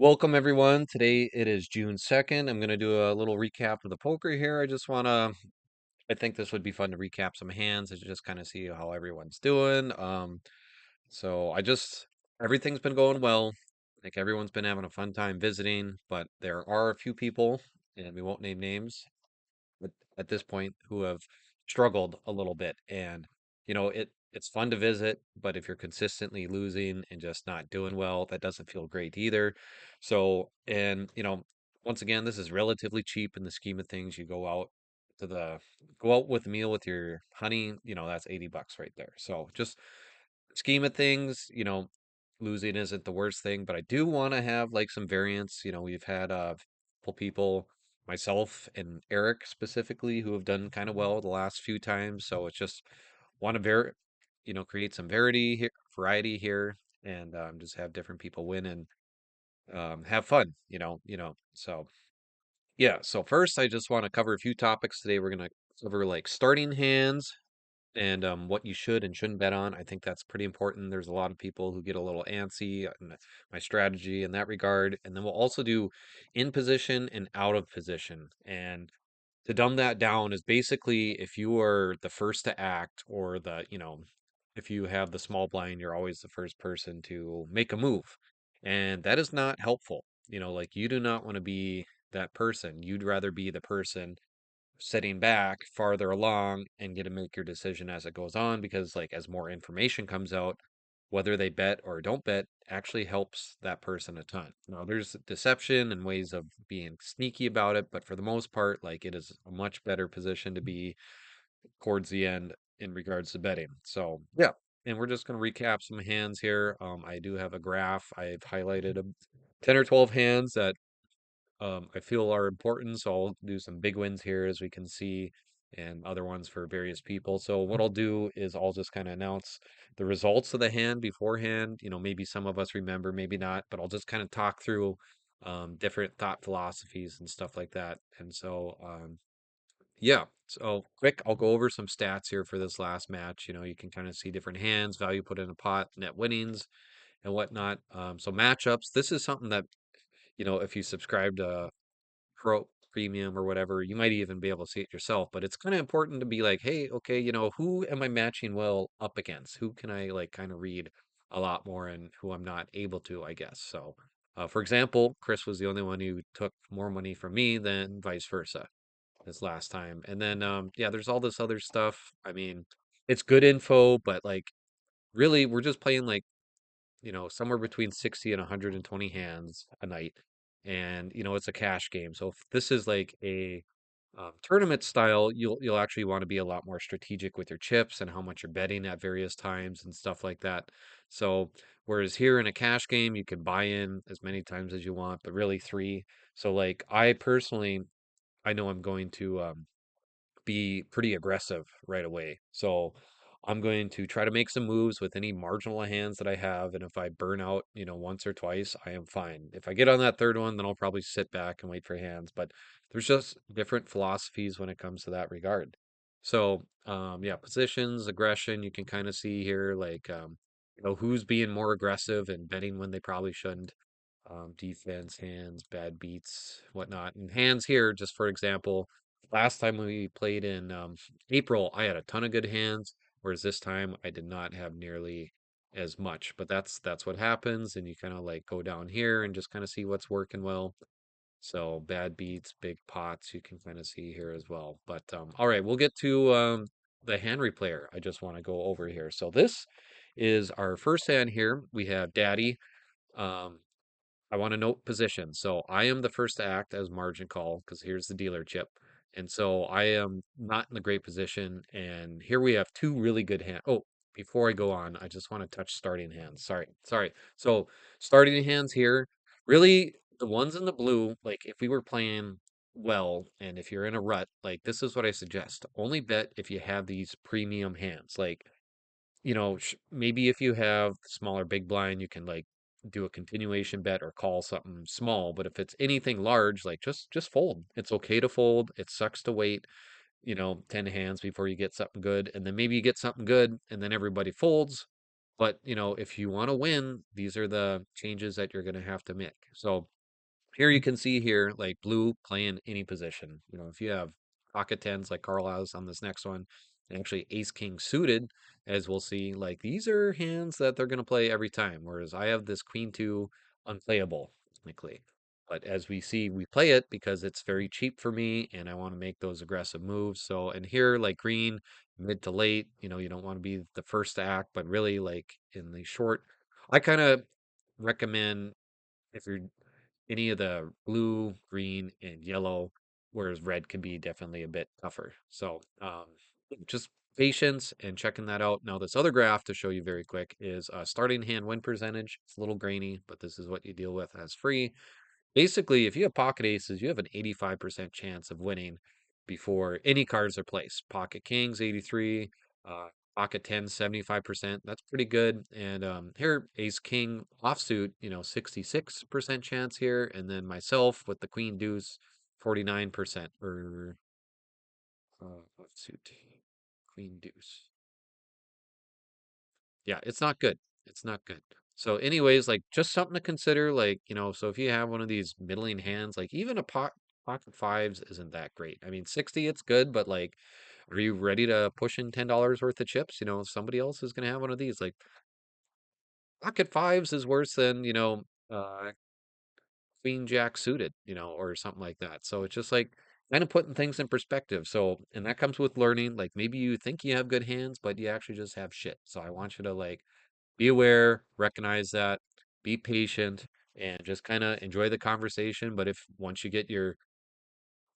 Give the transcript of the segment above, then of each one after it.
Welcome everyone. Today it is June 2nd. I'm going to do a little recap of the poker here. I think this would be fun to recap some hands and just kind of see how everyone's doing. So I just, everything's been going well. I think everyone's been having a fun time visiting, but there are a few people, and we won't name names, but at this point who have struggled a little bit. And it's fun to visit, but if you're consistently losing and just not doing well, that doesn't feel great either. So, and once again, this is relatively cheap in the scheme of things. You to the go out with a meal with your honey, that's $80 right there. So just scheme of things, losing isn't the worst thing, but I do want to have like some variance. We've had couple people, myself and Eric specifically, who have done kind of well the last few times. So it's just want to create some variety here, and just have different people win and have fun. So yeah. So first, I just want to cover a few topics today. We're gonna cover like starting hands and what you should and shouldn't bet on. I think that's pretty important. There's a lot of people who get a little antsy on my strategy in that regard. And then we'll also do in position and out of position. And to dumb that down is basically if you are the first to act or if you have the small blind, you're always the first person to make a move. And that is not helpful. Like you do not want to be that person. You'd rather be the person sitting back farther along and get to make your decision as it goes on because like as more information comes out, whether they bet or don't bet actually helps that person a ton. Now there's deception and ways of being sneaky about it, but for the most part, like it is a much better position to be towards the end in regards to betting. So yeah. And we're just going to recap some hands here. I do have a graph. I've highlighted 10 or 12 hands that I feel are important. So I'll do some big wins here as we can see, and other ones for various people. So what I'll do is I'll just kind of announce the results of the hand beforehand. Maybe some of us remember, maybe not, but I'll just kind of talk through different thought philosophies and stuff like that. And so, yeah. So quick, I'll go over some stats here for this last match. You can kind of see different hands, value put in a pot, net winnings, and whatnot. So matchups. This is something that if you subscribe to pro premium or whatever, you might even be able to see it yourself. But it's kind of important to be like, hey, okay, who am I matching well up against? Who can I like kind of read a lot more and who I'm not able to, I guess. So, for example, Chris was the only one who took more money from me than vice versa this last time. And then, yeah, there's all this other stuff. I mean, it's good info, but like really, we're just playing like somewhere between 60 and 120 hands a night. And, it's a cash game. So if this is like a tournament style, you'll actually want to be a lot more strategic with your chips and how much you're betting at various times and stuff like that. So whereas here in a cash game, you can buy in as many times as you want, but really three. So like I personally, I know I'm going to be pretty aggressive right away. So I'm going to try to make some moves with any marginal hands that I have. And if I burn out, once or twice, I am fine. If I get on that third one, then I'll probably sit back and wait for hands. But there's just different philosophies when it comes to that regard. So, yeah, positions, aggression, you can kind of see here, like, who's being more aggressive and betting when they probably shouldn't. Defense, hands, bad beats, whatnot. And hands here, just for example, last time we played in April, I had a ton of good hands, whereas this time I did not have nearly as much. But that's what happens, and you kind of like go down here and just kind of see what's working well. So bad beats, big pots, you can kind of see here as well. But all right, we'll get to the hand replayer. I just want to go over here. So this is our first hand here. We have Daddy. Um, I want to note position. So I am the first to act as margin call because here's the dealer chip. And so I am not in a great position. And here we have two really good hands. Oh, before I go on, I just want to touch starting hands. Sorry. So starting hands here, really the ones in the blue, like if we were playing well and if you're in a rut, like this is what I suggest. Only bet if you have these premium hands. Like maybe if you have smaller big blind, you can like do a continuation bet or call something small. But if it's anything large, like just fold. It's okay to fold. It sucks to wait, 10 hands before you get something good. And then maybe you get something good and then everybody folds. But, if you want to win, these are the changes that you're going to have to make. So here you can see here, like blue playing any position. If you have pocket tens like Carl has on this next one, and actually ace king suited, as we'll see, like these are hands that they're going to play every time. Whereas I have this queen two unplayable technically. But as we see, we play it because it's very cheap for me and I want to make those aggressive moves. So, and here, like green, mid to late, you don't want to be the first to act, but really like in the short, I kind of recommend if you're any of the blue, green, and yellow, whereas red can be definitely a bit tougher. So just patience and checking that out. Now, this other graph to show you very quick is starting hand win percentage. It's a little grainy, but this is what you deal with as free. Basically, if you have pocket aces, you have an 85% chance of winning before any cards are placed. Pocket kings, 83, uh, pocket 10, 75%. That's pretty good. And here, ace king offsuit, 66% chance here. And then myself with the queen deuce, 49%. Or offsuit, queen deuce. Yeah, it's not good. It's not good. So anyways, like just something to consider, like, so if you have one of these middling hands, like even a pocket fives isn't that great. I mean, 60, it's good, but like, are you ready to push in $10 worth of chips? Somebody else is gonna have one of these. Like pocket fives is worse than, queen jack suited, or something like that. So it's just like kind of putting things in perspective. So, and that comes with learning. Like maybe you think you have good hands, but you actually just have shit. So I want you to like be aware, recognize that, be patient, and just kind of enjoy the conversation. But if once you get your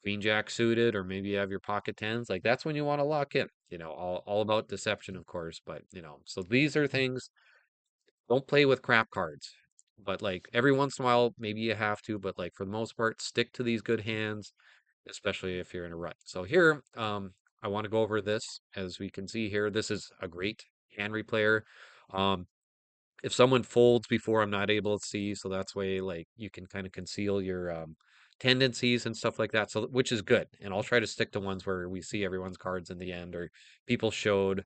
queen jack suited, or maybe you have your pocket tens, like that's when you want to lock in. All about deception, of course. But so these are things. Don't play with crap cards. But like every once in a while, maybe you have to. But like for the most part, stick to these good hands, especially if you're in a rut. So here, I want to go over this. As we can see here, this is a great hand replayer. Um, if someone folds before I'm not able to see, so that's way like you can kind of conceal your tendencies and stuff like that. So which is good. And I'll try to stick to ones where we see everyone's cards in the end or people showed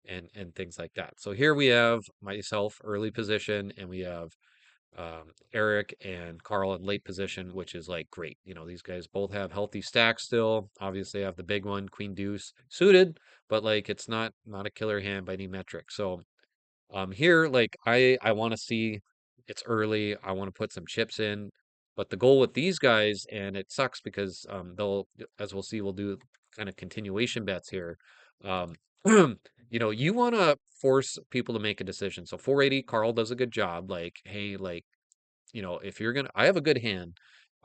and things like that. So here we have myself early position and we have Eric and Carl in late position, which is like great. These guys both have healthy stacks still. Obviously, I have the big one, Queen Deuce, suited, but like it's not a killer hand by any metric. So here, like I want to see it's early. I want to put some chips in, but the goal with these guys, and it sucks because they'll, as we'll see, we'll do kind of continuation bets here. Um, you want to force people to make a decision. So 480, Carl does a good job. Like, hey, like if you're gonna, I have a good hand.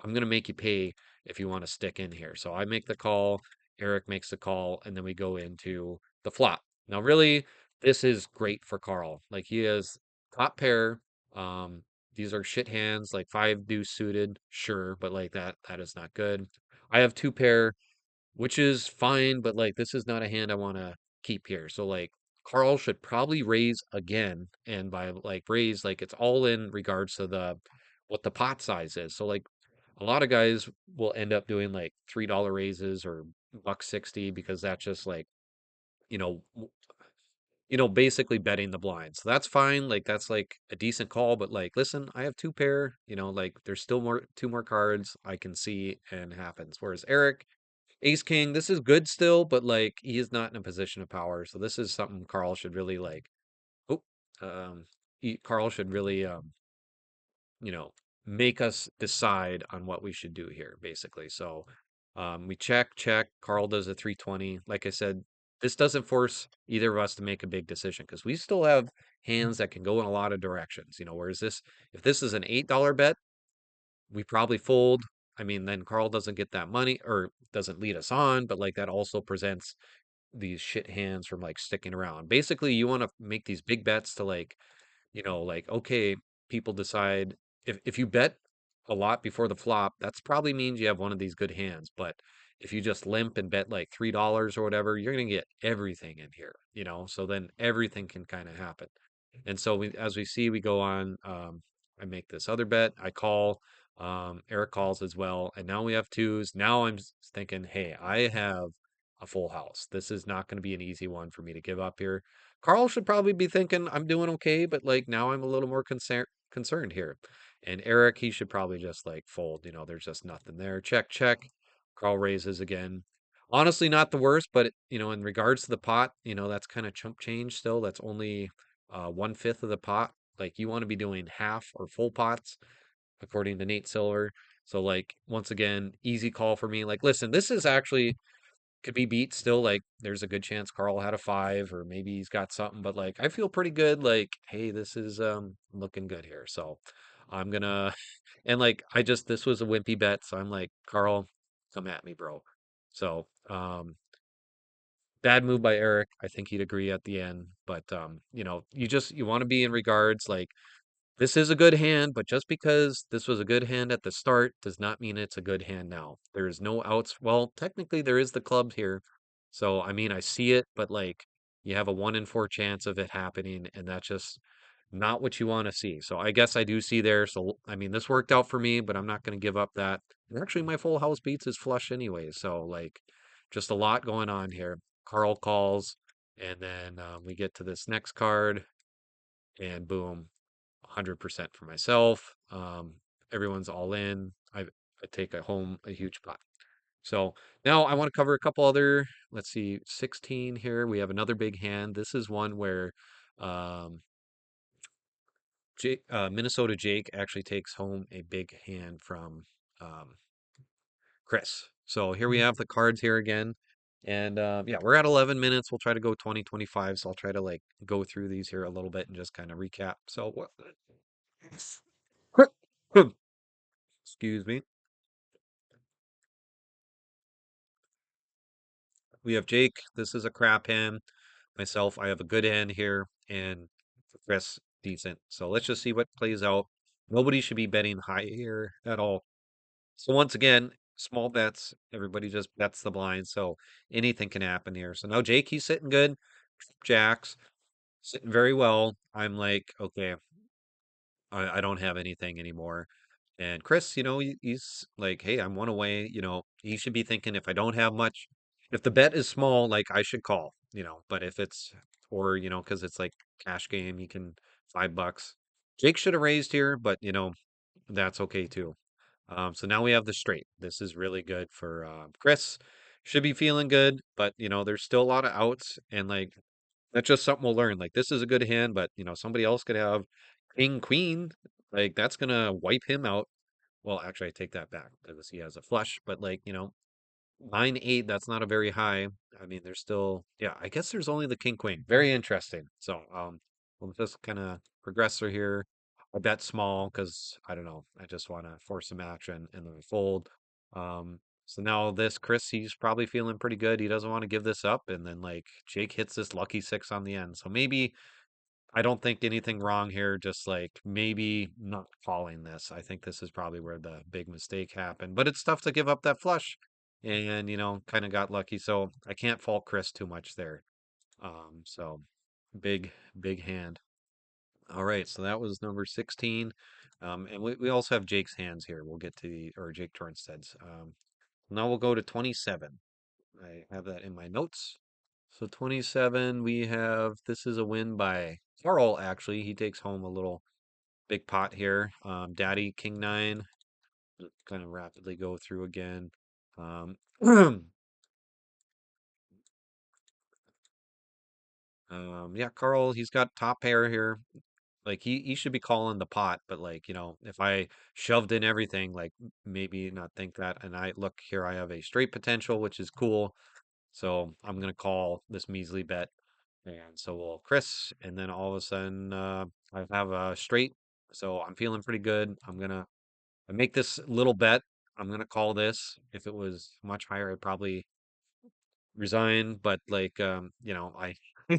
I'm gonna make you pay if you want to stick in here. So I make the call, Eric makes the call, and then we go into the flop. Now, really, this is great for Carl. Like he has top pair. Um, these are shit hands, like five deuce suited, sure, but like that is not good. I have two pair, which is fine, but like this is not a hand I want to keep here. So like Carl should probably raise again, and by like raise, like it's all in regards to the what the pot size is. So like a lot of guys will end up doing like $3 raises or buck 60 because that's just like you know basically betting the blind. So that's fine. Like that's like a decent call, but like listen, I have two pair. Like there's still more two more cards I can see and happens. Whereas Eric Ace King, this is good still, but like he is not in a position of power. So this is something Carl should really like. Oh, Carl should really, you know, make us decide on what we should do here, basically. So, we check. Carl does a 320. Like I said, this doesn't force either of us to make a big decision because we still have hands that can go in a lot of directions. Whereas this, if this is an $8 bet, we probably fold. I mean, then Carl doesn't get that money or doesn't lead us on, but like that also presents these shit hands from like sticking around. Basically, you want to make these big bets to like, like okay, people decide if you bet a lot before the flop, that's probably means you have one of these good hands. But if you just limp and bet like $3 or whatever, you're gonna get everything in here. So then everything can kind of happen. And so as we see, we go on. I make this other bet. I call. Eric calls as well, and now we have twos. Now I'm thinking, hey, I have a full house. This is not going to be an easy one for me to give up here. Carl should probably be thinking I'm doing okay, but like now I'm a little more concerned here. And Eric, he should probably just like fold. There's just nothing there. Check, check. Carl raises again. Honestly, not the worst, but in regards to the pot, that's kind of chump change still. That's only 1/5 of the pot. Like you want to be doing half or full pots, according to Nate Silver. So like once again, easy call for me. Like, listen, this is actually could be beat still. Like there's a good chance Carl had a five, or maybe he's got something, but like I feel pretty good. Like, hey, this is looking good here. So I'm gonna and like this was a wimpy bet, so I'm like, Carl, come at me, bro. So bad move by Eric. I think he'd agree at the end. But you want to be in regards like this is a good hand, but just because this was a good hand at the start does not mean it's a good hand now. There is no outs. Well, technically there is the club here. So I mean I see it, but like you have a 1 in 4 chance of it happening, and that's just not what you want to see. So I guess I do see there. So I mean this worked out for me, but I'm not going to give up that. And actually my full house beats is flush anyway. So like just a lot going on here. Carl calls, and then we get to this next card, and boom, 100% for myself. Everyone's all in. I take a home a huge pot. So now I want to cover a couple other, let's see, 16 here. We have another big hand. This is one where um, Minnesota Jake actually takes home a big hand from um, Chris. So here we have the cards here again. And yeah, we're at 11 minutes. We'll try to go 20, 25. So I'll try to like go through these here a little bit and just kind of recap. So what? Excuse me. We have Jake. This is a crap hand. Myself, I have a good hand here, and Chris, decent. So let's just see what plays out. Nobody should be betting high here at all. So once again, small bets. Everybody just bets the blind. So anything can happen here. So now Jake, he's sitting good. Jacks sitting very well. I'm like, okay, I don't have anything anymore. And Chris, he's like, hey, I'm one away. He should be thinking if I don't have much, if the bet is small, like I should call, but if it's, or, because it's like cash game, he can $5. Jake should have raised here, but, that's okay too. So now we have the straight. This is really good for Chris. Should be feeling good, but, there's still a lot of outs. And like, that's just something we'll learn. Like this is a good hand, but somebody else could have king queen. Like that's gonna wipe him out. Well, actually, I take that back because he has a flush. But like 9-8, that's not a very high. I mean, there's still yeah. I guess there's only the king queen. Very interesting. So we'll just kind of progress through here. I bet small because I don't know. I just want to force some action and then we fold. So now this Chris, he's probably feeling pretty good. He doesn't want to give this up, and then like Jake hits this lucky six on the end. So maybe I don't think anything wrong here. Just like maybe not calling this. I think this is probably where the big mistake happened. But it's tough to give up that flush, and kind of got lucky. So I can't fault Chris too much there. So big big hand. All right, so that was number 16. And we also have Jake's hands here. We'll get to or Jake Tornsted's. Now we'll go to 27. I have that in my notes. So 27, we have this is a win by Carl, actually. He takes home a little big pot here. Daddy, King 9. Kind of rapidly go through again. Um, yeah, Carl, he's got top pair here. Like he should be calling the pot, but like, if I shoved in everything, like maybe not think that. And I look here, I have a straight potential, which is cool. So I'm gonna call this measly bet. And so will Chris, and then all of a sudden I have a straight. So I'm feeling pretty good. I make this little bet. I'm gonna call this. If it was much higher, I'd probably resign. But like I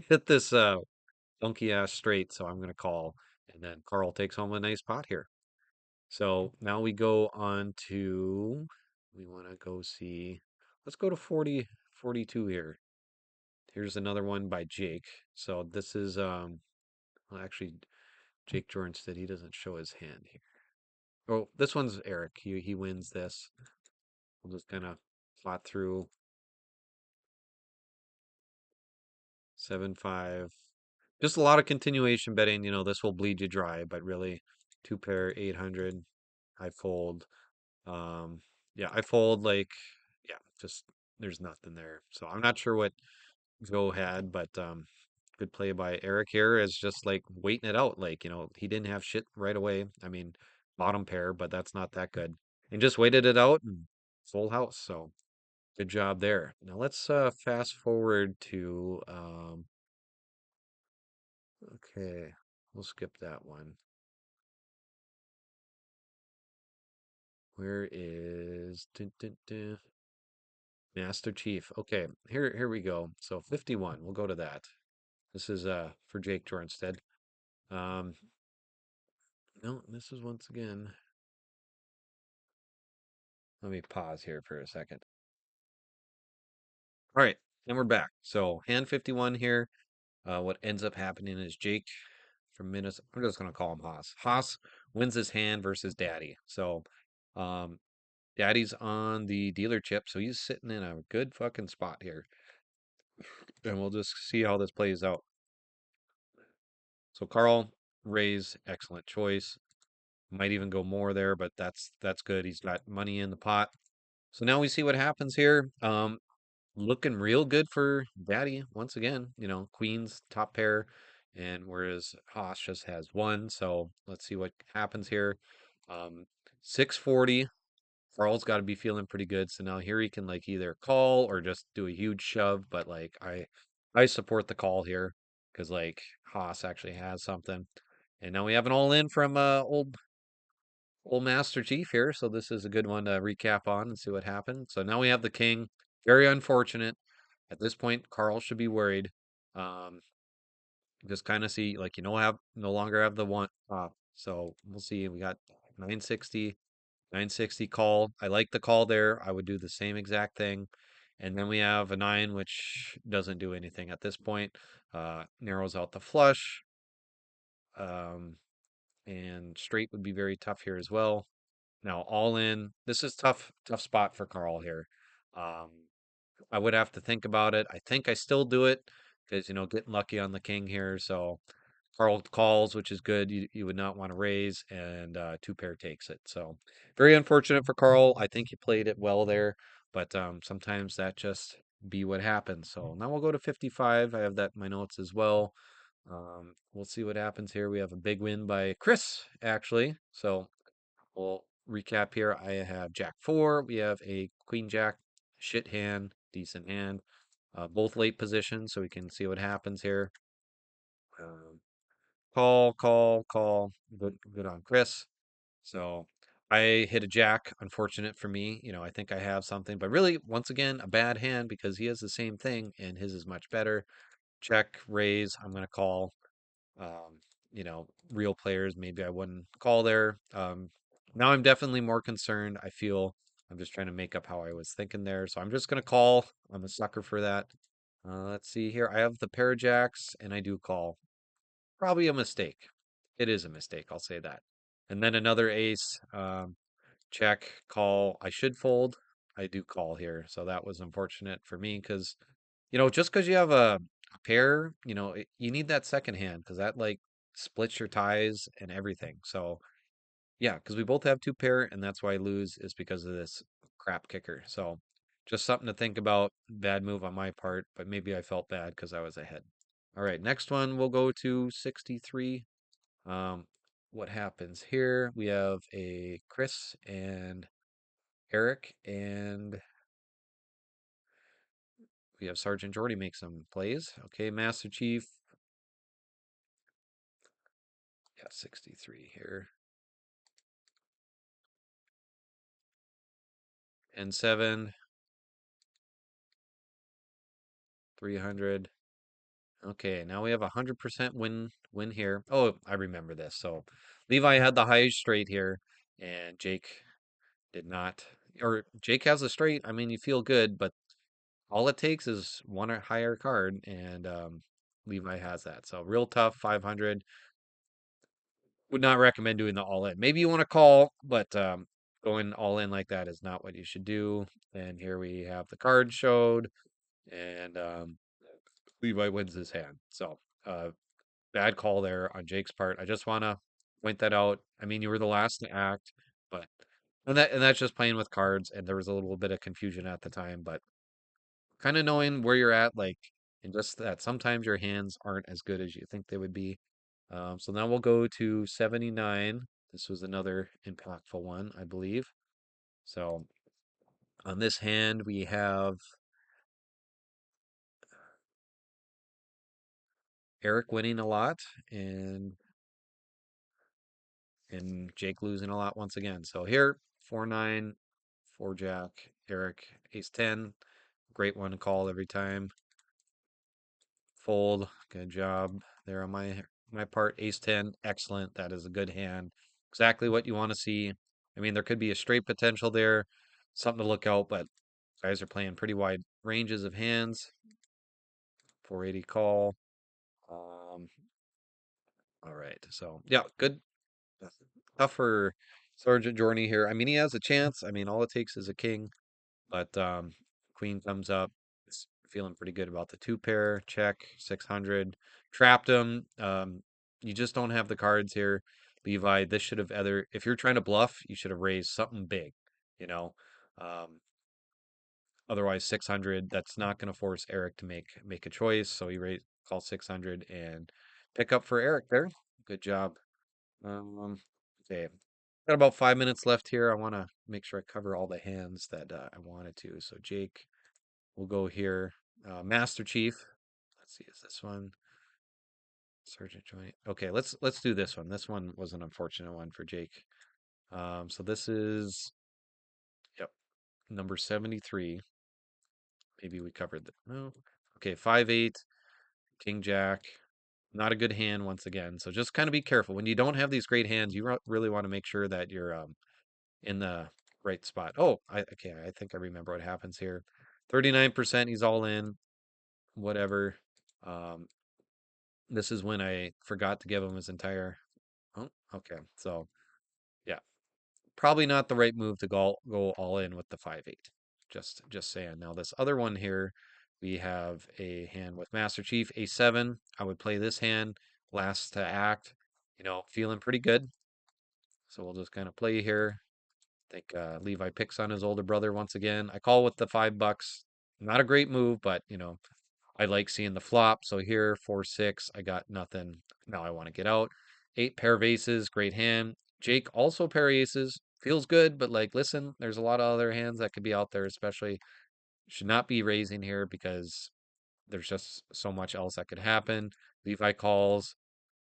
hit this funky ass straight, so I'm gonna call. And then Carl takes home a nice pot here. So now we go on to we wanna go see let's go to 40 42 here. Here's another one by Jake. So this is well, actually Jake Jornsted, he doesn't show his hand here. Oh, this one's Eric. He wins this. We'll just kind of plot through. 7-5. Just a lot of continuation betting. This will bleed you dry, but really, two pair, 800. I fold. Um, yeah, I fold like, yeah, just there's nothing there. So I'm not sure what Joe had, but good play by Eric here is just like waiting it out. Like, he didn't have shit right away. I mean, bottom pair, but that's not that good. And just waited it out and full house. So good job there. Now let's fast forward to okay, we'll skip that one. Where is Master Chief? Okay, here we go. So 51, we'll go to that. This is for Jake Jornstead. Um no, this is once again. Let me pause here for a second. All right, and we're back. So hand 51 here. What ends up happening is Jake from Minnesota. I'm just gonna call him Haas. Haas wins his hand versus Daddy. So um Daddy's on the dealer chip, so he's sitting in a good fucking spot here. And we'll just see how this plays out. So Carl, raise, excellent choice. Might even go more there, but that's good. He's got money in the pot. So now we see what happens here. Looking real good for Daddy once again. Queen's top pair, and whereas Haas just has one. So let's see what happens here. Um, 640. Carl's got to be feeling pretty good. So now here he can like either call or just do a huge shove. But like I support the call here because like Haas actually has something. And now we have an all in from old Master Chief here. So this is a good one to recap on and see what happened. So now we have the king. Very unfortunate. At this point, Carl should be worried. Um, just kind of see like have no longer have the one top. So we'll see. We got 960. 960 call. I like the call there. I would do the same exact thing. And then we have a 9, which doesn't do anything at this point. Narrows out the flush. Um, and straight would be very tough here as well. Now, all in. This is tough spot for Carl here. Um, I would have to think about it. I think I still do it because, getting lucky on the king here. So Carl calls, which is good. You would not want to raise, and two pair takes it. So very unfortunate for Carl. I think he played it well there, but sometimes that just be what happens. So now we'll go to 55. I have that in my notes as well. We'll see what happens here. We have a big win by Chris, actually. So we'll recap here. I have Jack 4. We have a Queen Jack, shit hand, decent hand. Both late positions, so we can see what happens here. Um, call. Good on Chris. So I hit a jack. Unfortunate for me. I think I have something, but really, once again, a bad hand because he has the same thing and his is much better. Check, raise. I'm going to call. Um, real players, maybe I wouldn't call there. Now I'm definitely more concerned. I feel I'm just trying to make up how I was thinking there. So I'm just going to call. I'm a sucker for that. Let's see here. I have the pair of jacks and I do call. Probably a mistake. It is a mistake, I'll say that. And then another ace, check, call. I should fold. I do call here. So that was unfortunate for me because, just because you have a pair, you need that second hand because that like splits your ties and everything. So yeah, because we both have two pair and that's why I lose is because of this crap kicker. So just something to think about. Bad move on my part, but maybe I felt bad because I was ahead. All right, next one we'll go to 63. Um, what happens here? We have a Chris and Eric, and we have Sergeant Jordy make some plays. Okay, Master Chief. Yeah, 63 here. And 7, 300. Okay, now we have a 100% win here. Oh, I remember this. So Levi had the high straight here, and Jake did not. Or Jake has a straight. I mean, you feel good, but all it takes is one or higher card, and Levi has that. So real tough, 500. Would not recommend doing the all in. Maybe you want to call, but going all in like that is not what you should do. And here we have the card showed, and Levi wins his hand. So, uh, bad call there on Jake's part. I just want to point that out. I mean, you were the last to act, but and that's just playing with cards, and there was a little bit of confusion at the time, but kind of knowing where you're at, like, and just that sometimes your hands aren't as good as you think they would be. So now we'll go to 79. This was another impactful one, I believe. So on this hand, we have Eric winning a lot and Jake losing a lot once again. So here, 4-9, 4 Jack, Eric, Ace 10. Great one to call every time. Fold. Good job there on my part. Ace 10. Excellent. That is a good hand. Exactly what you want to see. I mean, there could be a straight potential there, something to look out, but guys are playing pretty wide ranges of hands. 480 call. Um, all right. So yeah, good. Tough for Sergeant Journey here. I mean, he has a chance. I mean, all it takes is a king, but queen comes up. It's feeling pretty good about the two pair. Check 600. Trapped him. You just don't have the cards here, Levi. This should have either, if you're trying to bluff, you should have raised something big, you know. Um, Otherwise, 600. That's not going to force Eric to make a choice. So he call 600 and pick up for Eric there. Good job. Okay, got about 5 minutes left here. I want to make sure I cover all the hands that I wanted to. So Jake, we'll go here. Master Chief. Let's see, is this one Sergeant Joint? Okay, let's do this one. This one was an unfortunate one for Jake. So this is yep number 73. Maybe we covered that. No. Okay, 5-8, King Jack. Not a good hand once again. So just kind of be careful when you don't have these great hands. You really want to make sure that you're in the right spot. Oh, okay, I think I remember what happens here. 39%, he's all in, whatever. Um, this is when I forgot to give him his entire. Oh, okay. So, yeah, probably not the right move to go all in with the 5-8. Just saying. Now this other one here, we have a hand with Master Chief, A7. I would play this hand last to act, feeling pretty good. So we'll just kind of play here. Think Levi picks on his older brother once again. I call with the $5. Not a great move, but I like seeing the flop. So here, 4-6, I got nothing. Now I want to get out. 8 pair of aces, great hand. Jake also pair of aces. Feels good, but like, listen, there's a lot of other hands that could be out there, especially should not be raising here because there's just so much else that could happen. Levi calls.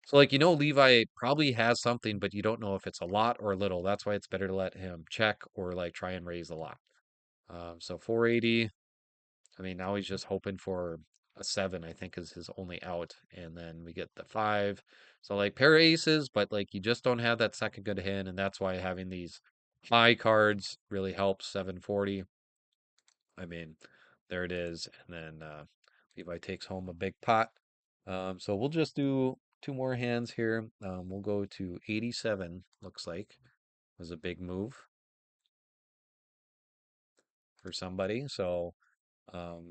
So, like, Levi probably has something, but you don't know if it's a lot or a little. That's why it's better to let him check or like try and raise a lot. So 480. I mean, now he's just hoping for a 7, I think, is his only out. And then we get the 5. So, like, pair of aces, but like, you just don't have that second good hand. And that's why having these high cards really helps. 740. I mean, there it is. And then Levi takes home a big pot. So we'll just do two more hands here. We'll go to 87, looks like was a big move for somebody. So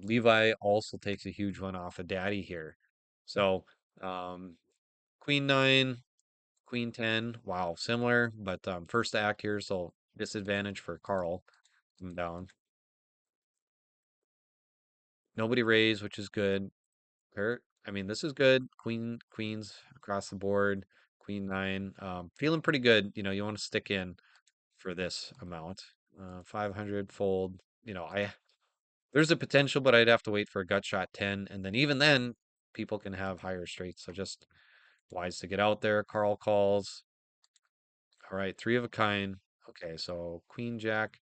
Levi also takes a huge one off of Daddy here. So um, Queen 9, Queen 10. Wow, similar, but first to act here, so disadvantage for Carl. Come down. Nobody raised, which is good. I mean, this is good. Queens across the board. Queen 9. Feeling pretty good. You want to stick in for this amount. 500 fold. There's a potential, but I'd have to wait for a gut shot 10, and then even then, people can have higher straights. So just wise to get out there. Carl calls. All right, three of a kind. Okay, so Queen Jack.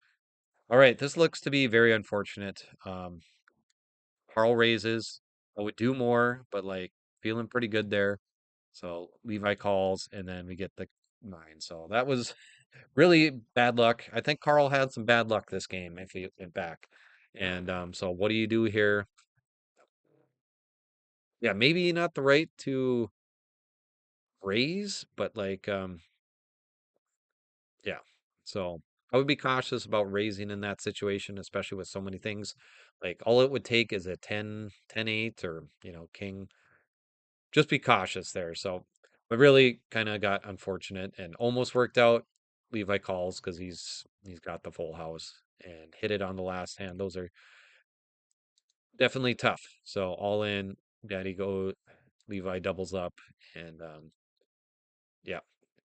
All right, this looks to be very unfortunate. Carl raises. I would do more, but like feeling pretty good there. So Levi calls, and then we get the 9. So that was really bad luck. I think Carl had some bad luck this game if he went back. And so what do you do here? Yeah, maybe not the right to raise, but like yeah. So I would be cautious about raising in that situation, especially with so many things. Like all it would take is a 10, 10, 8, or, king. Just be cautious there. So I really kind of got unfortunate and almost worked out. Levi calls because he's got the full house and hit it on the last hand. Those are definitely tough. So all in, Daddy go, Levi doubles up, and yeah,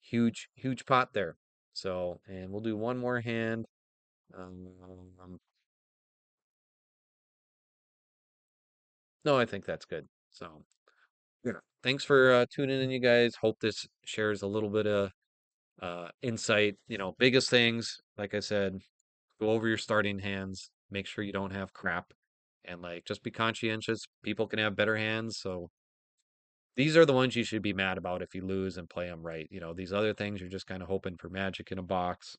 huge pot there. So, and we'll do one more hand. Um, no, I think that's good. So, yeah, thanks for tuning in, you guys. Hope this shares a little bit of insight. Biggest things, like I said, go over your starting hands, make sure you don't have crap, and like just be conscientious. People can have better hands, so these are the ones you should be mad about if you lose and play them right. These other things you're just kind of hoping for magic in a box.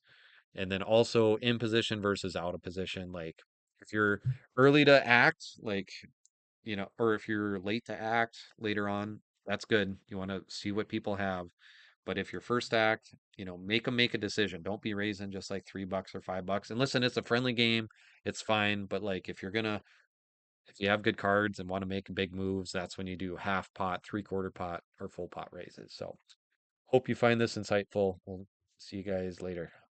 And then also in position versus out of position. Like if you're early to act, like, or if you're late to act later on, that's good. You want to see what people have. But if you're first act, make them make a decision. Don't be raising just like $3 or $5. And listen, it's a friendly game. It's fine. But like if you have good cards and want to make big moves, that's when you do half pot, three-quarter pot, or full pot raises. So hope you find this insightful. We'll see you guys later.